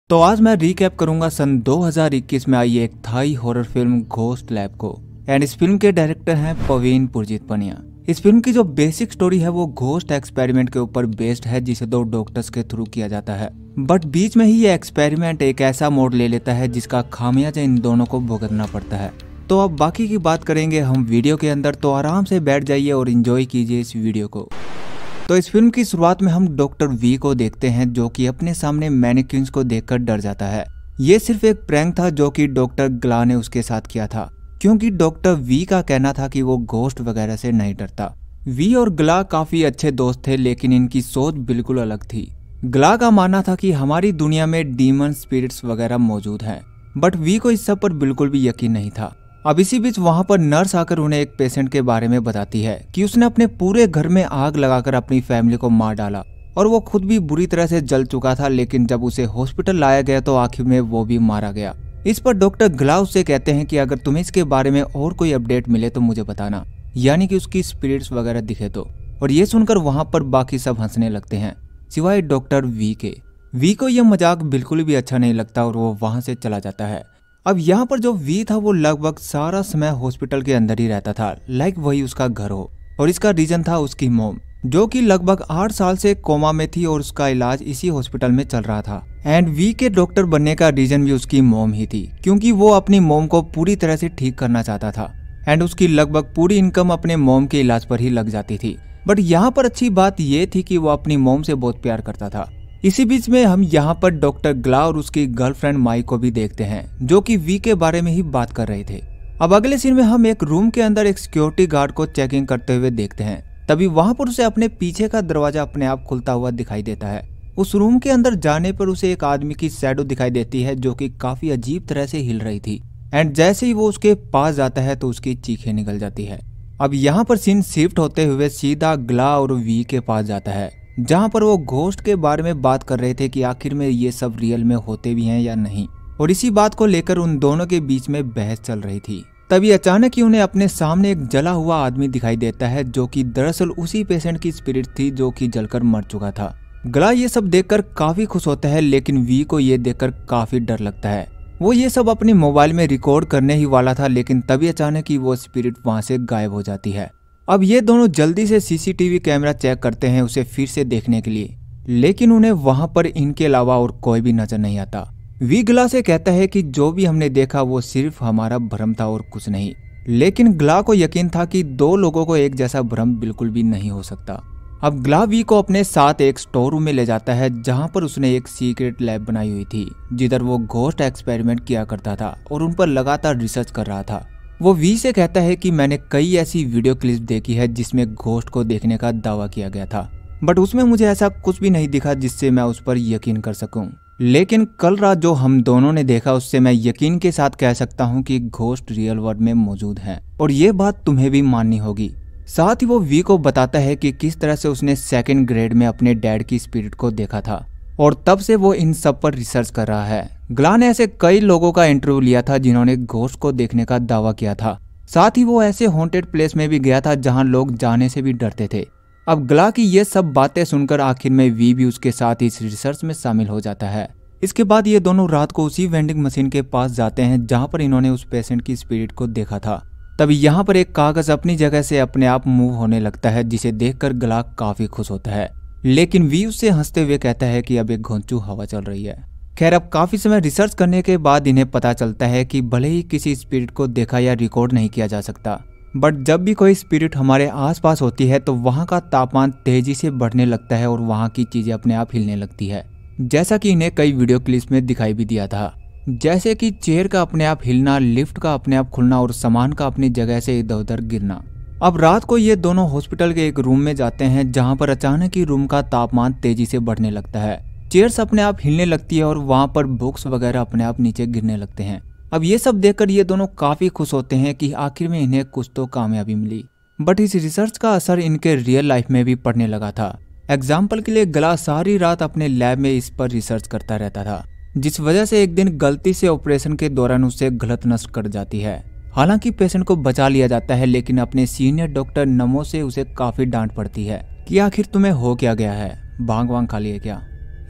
तो आज मैं रिकैप करूंगा सन 2021 में आई एक Thai horror film ghost lab को। एंड इस फिल्म के डायरेक्टर हैं पवीन पुरजीत पनिया। इस फिल्म की जो बेसिक स्टोरी है वो घोस्ट एक्सपेरिमेंट के ऊपर बेस्ड है, जिसे दो डॉक्टर्स के थ्रू किया जाता है। बट बीच में ही ये एक्सपेरिमेंट एक ऐसा मोड़ ले लेता है जिसका खामियाजा इन दोनों को भुगतना पड़ता है। तो अब बाकी की बात करेंगे हम वीडियो के अंदर, तो आराम से बैठ जाइए और एंजॉय कीजिए इस वीडियो को। तो इस फिल्म की शुरुआत में हम डॉक्टर वी को देखते हैं, जो कि अपने सामने मैनिक्विन्स को देखकर डर जाता है। ये सिर्फ एक प्रैंक था जो कि डॉक्टर ग्ला ने उसके साथ किया था, क्योंकि डॉक्टर वी का कहना था कि वो घोस्ट वगैरह से नहीं डरता। वी और ग्ला काफी अच्छे दोस्त थे, लेकिन इनकी सोच बिल्कुल अलग थी। ग्ला का मानना था कि हमारी दुनिया में डीमन स्पिरिट्स वगैरह मौजूद हैं, बट वी को इस सब पर बिल्कुल भी यकीन नहीं था। अब इसी बीच वहां पर नर्स आकर उन्हें एक पेशेंट के बारे में बताती है कि उसने अपने पूरे घर में आग लगाकर अपनी फैमिली को मार डाला और वो खुद भी बुरी तरह से जल चुका था, लेकिन जब उसे हॉस्पिटल लाया गया तो आखिर में वो भी मारा गया। इस पर डॉक्टर ग्ला उससे कहते हैं कि अगर तुम्हें इसके बारे में और कोई अपडेट मिले तो मुझे बताना, यानी कि उसकी स्पिरिट्स वगैरह दिखे तो। और ये सुनकर वहां पर बाकी सब हंसने लगते हैं सिवाय डॉक्टर वी के। वी को यह मजाक बिल्कुल भी अच्छा नहीं लगता और वो वहां से चला जाता है। अब यहाँ पर जो वी था वो लगभग सारा समय हॉस्पिटल के अंदर ही रहता था, लाइक वही उसका घर हो। और इसका रीजन था उसकी मॉम, जो कि लगभग 8 साल से कोमा में थी और उसका इलाज इसी हॉस्पिटल में चल रहा था। एंड वी के डॉक्टर बनने का रीजन भी उसकी मॉम ही थी, क्योंकि वो अपनी मॉम को पूरी तरह से ठीक करना चाहता था। एंड उसकी लगभग पूरी इनकम अपने मॉम के इलाज पर ही लग जाती थी। बट यहाँ पर अच्छी बात ये थी कि वो अपनी मॉम से बहुत प्यार करता था। इसी बीच में हम यहाँ पर डॉक्टर ग्ला और उसकी गर्लफ्रेंड माई को भी देखते हैं, जो कि वी के बारे में ही बात कर रहे थे। अब अगले सीन में हम एक रूम के अंदर एक सिक्योरिटी गार्ड को चेकिंग करते हुए देखते हैं। तभी वहां पर उसे अपने पीछे का दरवाजा अपने आप खुलता हुआ दिखाई देता है। उस रूम के अंदर जाने पर उसे एक आदमी की शैडो दिखाई देती है, जो कि काफी अजीब तरह से हिल रही थी। एंड जैसे ही वो उसके पास जाता है तो उसकी चीखें निकल जाती है। अब यहाँ पर सीन शिफ्ट होते हुए सीधा ग्ला और वी के पास जाता है, जहाँ पर वो घोस्ट के बारे में बात कर रहे थे कि आखिर में ये सब रियल में होते भी हैं या नहीं। और इसी बात को लेकर उन दोनों के बीच में बहस चल रही थी। तभी अचानक ही उन्हें अपने सामने एक जला हुआ आदमी दिखाई देता है, जो कि दरअसल उसी पेशेंट की स्पिरिट थी जो कि जलकर मर चुका था। ग्ला ये सब देखकर काफी खुश होता है, लेकिन वी को ये देखकर काफी डर लगता है। वो ये सब अपने मोबाइल में रिकॉर्ड करने ही वाला था, लेकिन तभी अचानक ही वो स्पिरिट वहां से गायब हो जाती है। अब ये दोनों जल्दी से सीसीटीवी कैमरा चेक करते हैं उसे फिर से देखने के लिए, लेकिन उन्हें वहां पर इनके अलावा और कोई भी नजर नहीं आता। वी ग्ला से कहता है कि जो भी हमने देखा वो सिर्फ हमारा भ्रम था और कुछ नहीं, लेकिन ग्ला को यकीन था कि दो लोगों को एक जैसा भ्रम बिल्कुल भी नहीं हो सकता। अब ग्ला वी को अपने साथ एक स्टोर रूम में ले जाता है, जहां पर उसने एक सीक्रेट लैब बनाई हुई थी, जिधर वो घोस्ट एक्सपेरिमेंट किया करता था और उन पर लगातार रिसर्च कर रहा था। वो वी से कहता है कि मैंने कई ऐसी वीडियो क्लिप देखी है जिसमें घोस्ट को देखने का दावा किया गया था, बट उसमें मुझे ऐसा कुछ भी नहीं दिखा जिससे मैं उस पर यकीन कर सकूं। लेकिन कल रात जो हम दोनों ने देखा उससे मैं यकीन के साथ कह सकता हूं कि घोस्ट रियल वर्ल्ड में मौजूद है, और ये बात तुम्हें भी माननी होगी। साथ ही वो वी को बताता है कि किस तरह से उसने 2nd ग्रेड में अपने डैड की स्पिरिट को देखा था, और तब से वो इन सब पर रिसर्च कर रहा है। ग्ला ने ऐसे कई लोगों का इंटरव्यू लिया था जिन्होंने घोस्ट को देखने का दावा किया था। साथ ही वो ऐसे हॉन्टेड प्लेस में भी गया था जहां लोग जाने से भी डरते थे। अब ग्ला की ये सब बातें सुनकर आखिर में वी भी उसके साथ इस रिसर्च में शामिल हो जाता है। इसके बाद ये दोनों रात को उसी वेंडिंग मशीन के पास जाते हैं जहां पर इन्होंने उस पेशेंट की स्पिरिट को देखा था। तभी यहाँ पर एक कागज अपनी जगह से अपने आप मूव होने लगता है, जिसे देखकर ग्ला काफी खुश होता है, लेकिन वी उससे हंसते हुए कहता है कि अब एक घोंचू हवा चल रही है। खैर, अब काफी समय रिसर्च करने के बाद इन्हें पता चलता है कि भले ही किसी स्पिरिट को देखा या रिकॉर्ड नहीं किया जा सकता, बट जब भी कोई स्पिरिट हमारे आसपास होती है तो वहाँ का तापमान तेजी से बढ़ने लगता है और वहाँ की चीजें अपने आप हिलने लगती है, जैसा कि इन्हें कई वीडियो क्लिप्स में दिखाई भी दिया था, जैसे कि चेयर का अपने आप हिलना, लिफ्ट का अपने आप खुलना और सामान का अपनी जगह से इधर उधर गिरना। अब रात को ये दोनों हॉस्पिटल के एक रूम में जाते हैं, जहां पर अचानक ही रूम का तापमान तेजी से बढ़ने लगता है। चेयर्स अपने आप हिलने लगती है और वहां पर बुक्स वगैरह अपने आप नीचे गिरने लगते हैं। अब ये सब देखकर ये दोनों काफी खुश होते हैं कि आखिर में इन्हें कुछ तो कामयाबी मिली। बट इस रिसर्च का असर इनके रियल लाइफ में भी पड़ने लगा था। एग्जाम्पल के लिए ग्ला सारी रात अपने लैब में इस पर रिसर्च करता रहता था, जिस वजह से एक दिन गलती से ऑपरेशन के दौरान उसे गलत नस कट जाती है। हालांकि पेशेंट को बचा लिया जाता है, लेकिन अपने सीनियर डॉक्टर नमो से उसे काफी डांट पड़ती है कि आखिर तुम्हें हो क्या गया है, भांग वांग खा लिए क्या,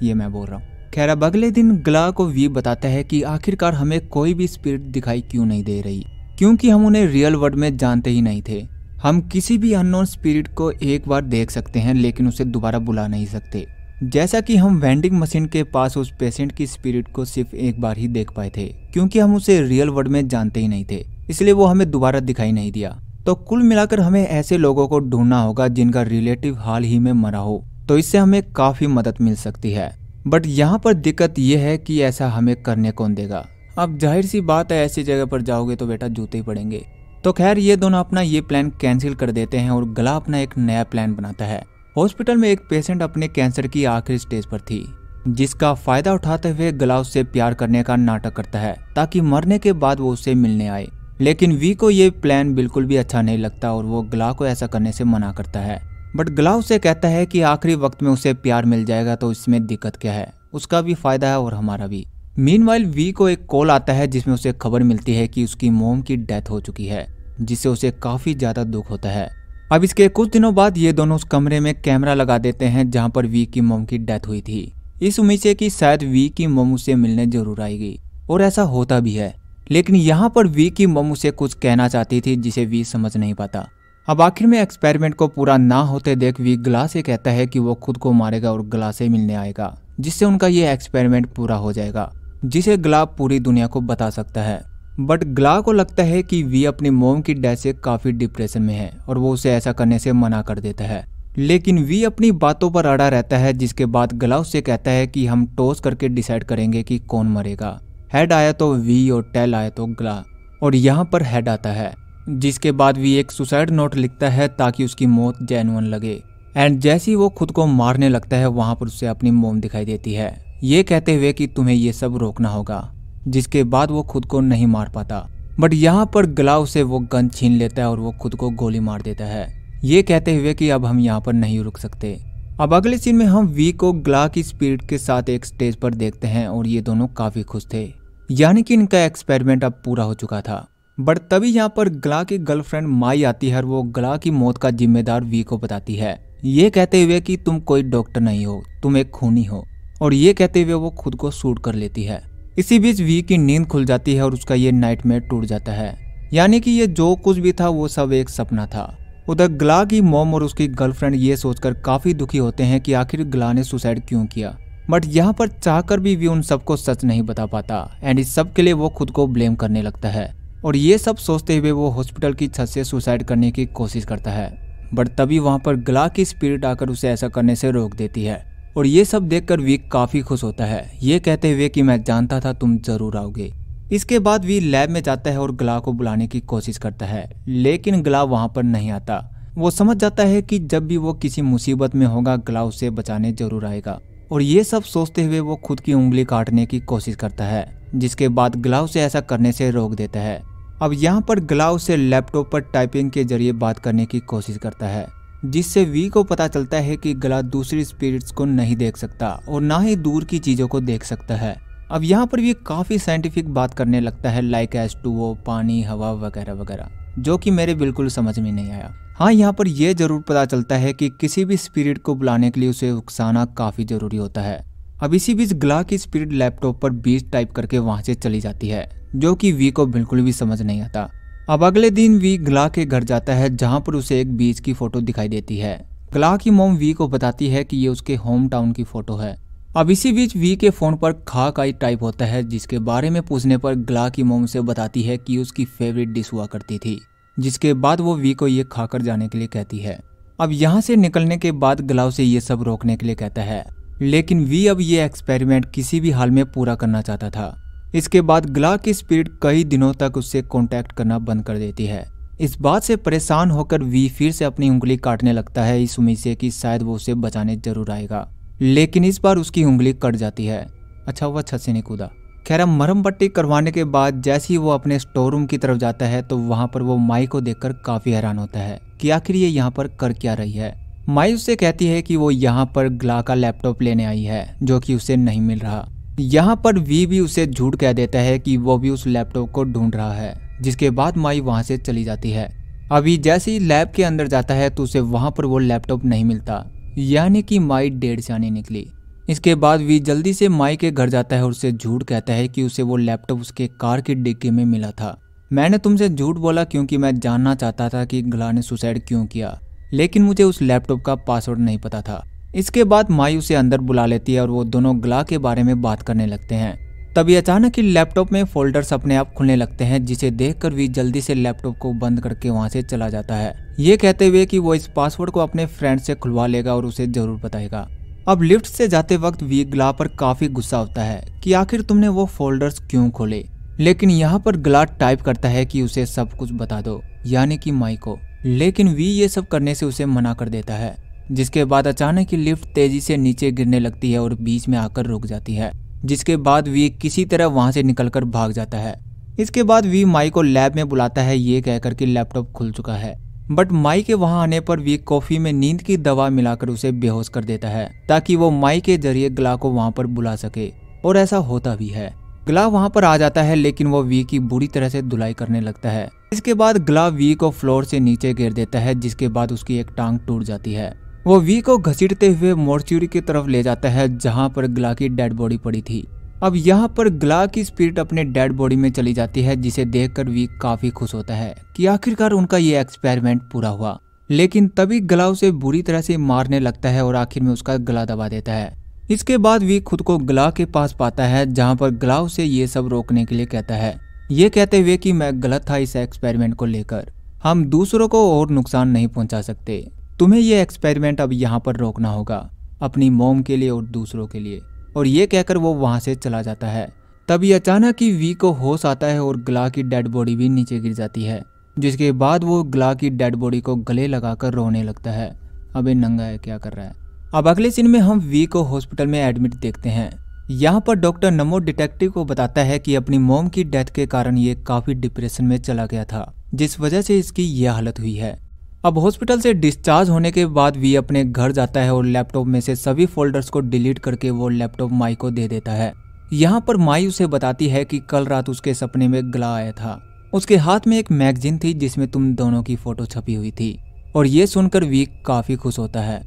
ये मैं बोल रहा हूँ। खैर अब अगले दिन ग्ला को वी बताता है कि आखिरकार हमें कोई भी स्पिरिट दिखाई क्यों नहीं दे रही, क्योंकि हम उन्हें रियल वर्ल्ड में जानते ही नहीं थे। हम किसी भी अननोन स्पिरिट को एक बार देख सकते हैं लेकिन उसे दोबारा बुला नहीं सकते, जैसा कि हम वेंडिंग मशीन के पास उस पेशेंट की स्पिरिट को सिर्फ एक बार ही देख पाए थे, क्योंकि हम उसे रियल वर्ल्ड में जानते ही नहीं थे, इसलिए वो हमें दोबारा दिखाई नहीं दिया। तो कुल मिलाकर हमें ऐसे लोगों को ढूंढना होगा जिनका रिलेटिव हाल ही में मरा हो, तो इससे हमें काफी मदद मिल सकती है। बट यहाँ पर दिक्कत ये है कि ऐसा हमें करने कौन देगा। अब जाहिर सी बात है, ऐसी जगह पर जाओगे तो बेटा जूते ही पड़ेंगे। तो खैर ये दोनों अपना ये प्लान कैंसिल कर देते हैं और ग्ला अपना एक नया प्लान बनाता है। हॉस्पिटल में एक पेशेंट अपने कैंसर की आखिरी स्टेज पर थी, जिसका फायदा उठाते हुए ग्ला उससे प्यार करने का नाटक करता है ताकि मरने के बाद वो उससे मिलने आए। लेकिन वी को ये प्लान बिल्कुल भी अच्छा नहीं लगता और वो ग्ला को ऐसा करने से मना करता है। बट ग्ला उसे कहता है कि आखिरी वक्त में उसे प्यार मिल जाएगा तो इसमें दिक्कत क्या है, उसका भी फायदा है और हमारा भी। मीनवाइल वी को एक कॉल आता है जिसमें उसे खबर मिलती है कि उसकी मॉम की डेथ हो चुकी है, जिससे उसे काफी ज्यादा दुख होता है। अब इसके कुछ दिनों बाद ये दोनों उस कमरे में कैमरा लगा देते हैं जहां पर वी की मॉम की डेथ हुई थी, इस उम्मीद से कि शायद वी की मॉम उसे मिलने जरूर आएगी, और ऐसा होता भी है। लेकिन यहाँ पर वी की मॉम उसे कुछ कहना चाहती थी जिसे वी समझ नहीं पाता। अब आखिर में एक्सपेरिमेंट को पूरा ना होते देख वी ग्ला से कहता है कि वो खुद को मारेगा और ग्ला से मिलने आएगा, जिससे उनका ये एक्सपेरिमेंट पूरा हो जाएगा, जिसे ग्ला पूरी दुनिया को बता सकता है। बट ग्ला को लगता है कि वी अपनी मॉम की डेथ से काफी डिप्रेशन में है और वो उसे ऐसा करने से मना कर देता है। लेकिन वी अपनी बातों पर अड़ा रहता है, जिसके बाद ग्ला उससे कहता है कि हम टॉस करके डिसाइड करेंगे कि कौन मरेगा। हेड आया तो वी और टेल आया तो ग्ला, और यहाँ पर हेड आता है। जिसके बाद वी एक सुसाइड नोट लिखता है ताकि उसकी मौत जेन्युइन लगे। एंड जैसे ही वो खुद को मारने लगता है वहां पर उसे अपनी मॉम दिखाई देती है, ये कहते हुए कि तुम्हें ये सब रोकना होगा। जिसके बाद वो खुद को नहीं मार पाता, बट यहाँ पर ग्ला उसे वो गन छीन लेता है और वो खुद को गोली मार देता है, ये कहते हुए कि अब हम यहाँ पर नहीं रुक सकते। अब अगले सीन में हम वी को ग्ला की स्पिरिट के साथ एक स्टेज पर देखते हैं और ये दोनों काफी खुश थे, यानी कि इनका एक्सपेरिमेंट अब पूरा हो चुका था। बट तभी यहाँ पर ग्ला की गर्लफ्रेंड माई आती है और वो ग्ला की मौत का जिम्मेदार वी को बताती है, ये कहते हुए कि तुम कोई डॉक्टर नहीं हो, तुम एक खूनी हो, और ये कहते हुए वो खुद को शूट कर लेती है। इसी बीच वी की नींद खुल जाती है और उसका ये नाइटमेयर टूट जाता है, यानी कि ये जो कुछ भी था वो सब एक सपना था। उधर ग्ला की मॉम और उसकी गर्लफ्रेंड ये सोचकर काफी दुखी होते हैं कि आखिर ग्ला ने सुसाइड क्यों किया। बट यहाँ पर चाहकर भी उन सबको सच नहीं बता पाता एंड इस सब के लिए वो खुद को ब्लेम करने लगता है, और ये सब सोचते हुए वो हॉस्पिटल की छत से सुसाइड करने की कोशिश करता है। बट तभी वहाँ पर ग्ला की स्पिरिट आकर उसे ऐसा करने से रोक देती है, और ये सब देखकर वी काफी खुश होता है, ये कहते हुए कि मैं जानता था तुम जरूर आओगे। इसके बाद वी लैब में जाता है और ग्ला को बुलाने की कोशिश करता है, लेकिन ग्ला वहाँ पर नहीं आता। वो समझ जाता है कि जब भी वो किसी मुसीबत में होगा ग्ला उसे बचाने जरूर आएगा, और ये सब सोचते हुए वो खुद की उंगली काटने की कोशिश करता है, जिसके बाद ग्ला उसे ऐसा करने से रोक देता है। अब यहाँ पर ग्ला उसे लैपटॉप पर टाइपिंग के जरिए बात करने की कोशिश करता है, जिससे वी को पता चलता है कि ग्ला दूसरी स्पिरिट्स को नहीं देख सकता और ना ही दूर की चीजों को देख सकता है। अब यहाँ पर वी काफी साइंटिफिक बात करने लगता है, लाइक H2O, पानी, हवा वगैरह वगैरह, जो कि मेरे बिल्कुल समझ में नहीं आया। हाँ, यहाँ पर यह जरूर पता चलता है कि किसी भी स्पिरिट को बुलाने के लिए उसे उकसाना काफी जरूरी होता है। अब इसी बीच ग्ला की स्पिरिट लैपटॉप पर बीच टाइप करके वहां से चली जाती है, जो कि वी को बिल्कुल भी समझ नहीं आता। अब अगले दिन वी ग्ला के घर जाता है, जहां पर उसे एक बीच की फोटो दिखाई देती है। ग्ला की मॉम वी को बताती है कि ये उसके होम टाउन की फोटो है। अब इसी बीच वी के फोन पर खाक आई टाइप होता है, जिसके बारे में पूछने पर ग्ला की मॉम से बताती है कि उसकी फेवरेट डिश हुआ करती थी, जिसके बाद वो वी को ये खाकर जाने के लिए कहती है। अब यहाँ से निकलने के बाद ग्ला उसे ये सब रोकने के लिए कहता है, लेकिन वी अब ये एक्सपेरिमेंट किसी भी हाल में पूरा करना चाहता था। इसके बाद ग्ला की स्पिरिट कई दिनों तक उससे कांटेक्ट करना बंद कर देती है। इस बात से परेशान होकर वी फिर से अपनी उंगली काटने लगता है, इस उम्मीद से कि शायद वो उसे बचाने जरूर आएगा, लेकिन इस बार उसकी उंगली कट जाती है। अच्छा हुआ छत से नहीं कूदा। खैर मरहम पट्टी करवाने के बाद जैसे ही वो अपने स्टोर रूम की तरफ जाता है तो वहाँ पर वो माई को देखकर काफी हैरान होता है कि आखिर ये यहाँ पर कर क्या रही है। माई उससे कहती है कि वो यहाँ पर ग्ला का लैपटॉप लेने आई है, जो कि उसे नहीं मिल रहा। यहाँ पर वी भी उसे झूठ कह देता है कि वो भी उस लैपटॉप को ढूंढ रहा है, जिसके बाद माई वहाँ से चली जाती है। अभी जैसे ही लैब के अंदर जाता है तो उसे वहाँ पर वो लैपटॉप नहीं मिलता, यानी कि माई डेढ़ जाने निकली। इसके बाद वी जल्दी से माई के घर जाता है और उसे झूठ कहता है कि उसे वो लैपटॉप उसके कार की डिक्की में मिला था। मैंने तुमसे झूठ बोला क्योंकि मैं जानना चाहता था कि ग्ला ने सुसाइड क्यों किया, लेकिन मुझे उस लैपटॉप का पासवर्ड नहीं पता था। इसके बाद माई उसे अंदर बुला लेती है और वो दोनों ग्ला के बारे में बात करने लगते हैं। तभी अचानक ही लैपटॉप में फोल्डर्स अपने आप खुलने लगते हैं, जिसे देखकर वी जल्दी से लैपटॉप को बंद करके वहां से चला जाता है, ये कहते हुए कि वो इस पासवर्ड को अपने फ्रेंड से खुलवा लेगा और उसे जरूर बताएगा। अब लिफ्ट से जाते वक्त वी ग्ला पर काफी गुस्सा होता है कि आखिर तुमने वो फोल्डर्स क्यों खोले, लेकिन यहाँ पर ग्ला टाइप करता है कि उसे सब कुछ बता दो, यानी कि माई को, लेकिन वी ये सब करने से उसे मना कर देता है। जिसके बाद अचानक ही लिफ्ट तेजी से नीचे गिरने लगती है और बीच में आकर रुक जाती है, जिसके बाद वी किसी तरह वहां से निकलकर भाग जाता है। इसके बाद वी माई को लैब में बुलाता है, ये कहकर कि लैपटॉप खुल चुका है, बट माई के वहां आने पर वी कॉफी में नींद की दवा मिलाकर उसे बेहोश कर देता है ताकि वो माई के जरिए ग्ला को वहां पर बुला सके, और ऐसा होता भी है। ग्ला वहां पर आ जाता है, लेकिन वो वी की बुरी तरह से धुलाई करने लगता है। इसके बाद ग्ला वी को फ्लोर से नीचे गिर देता है, जिसके बाद उसकी एक टांग टूट जाती है। वो वी को घसीटते हुए मोर्चुरी की तरफ ले जाता है, जहां पर ग्ला की डेड बॉडी पड़ी थी। अब यहाँ पर ग्ला की स्पिरिट अपने डेड बॉडी में चली जाती है, जिसे देखकर वी काफी खुश होता है कि आखिरकार उनका ये एक्सपेरिमेंट पूरा हुआ। लेकिन तभी ग्ला उसे बुरी तरह से मारने लगता है और आखिर में उसका गला दबा देता है। इसके बाद वी खुद को ग्ला के पास पाता है, जहाँ पर ग्ला उसे ये सब रोकने के लिए कहता है, ये कहते हुए कि मैं गलत था इस एक्सपेरिमेंट को लेकर, हम दूसरों को और नुकसान नहीं पहुंचा सकते, तुम्हें ये एक्सपेरिमेंट अब यहाँ पर रोकना होगा, अपनी मॉम के लिए और दूसरों के लिए। और ये कहकर वो वहां से चला जाता है। तभी अचानक ही वी को होश आता है और ग्ला की डेड बॉडी भी नीचे गिर जाती है, जिसके बाद वो ग्ला की डेड बॉडी को गले लगाकर रोने लगता है। अबे नंगा है, क्या कर रहा है। अब अगले सीन में हम वी को हॉस्पिटल में एडमिट देखते हैं। यहाँ पर डॉक्टर नमो डिटेक्टिव को बताता है कि अपनी मॉम की डेथ के कारण ये काफी डिप्रेशन में चला गया था, जिस वजह से इसकी यह हालत हुई है। अब हॉस्पिटल से डिस्चार्ज होने के बाद वी अपने घर जाता है और लैपटॉप में से सभी फोल्डर्स को डिलीट करके वो लैपटॉप माई को दे देता है। यहाँ पर माई उसे बताती है कि कल रात उसके सपने में ग्ला आया था, उसके हाथ में एक मैगजीन थी जिसमें तुम दोनों की फोटो छपी हुई थी, और ये सुनकर वी काफी खुश होता है।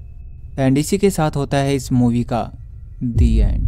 एंड इसी के साथ होता है इस मूवी का दी एंड।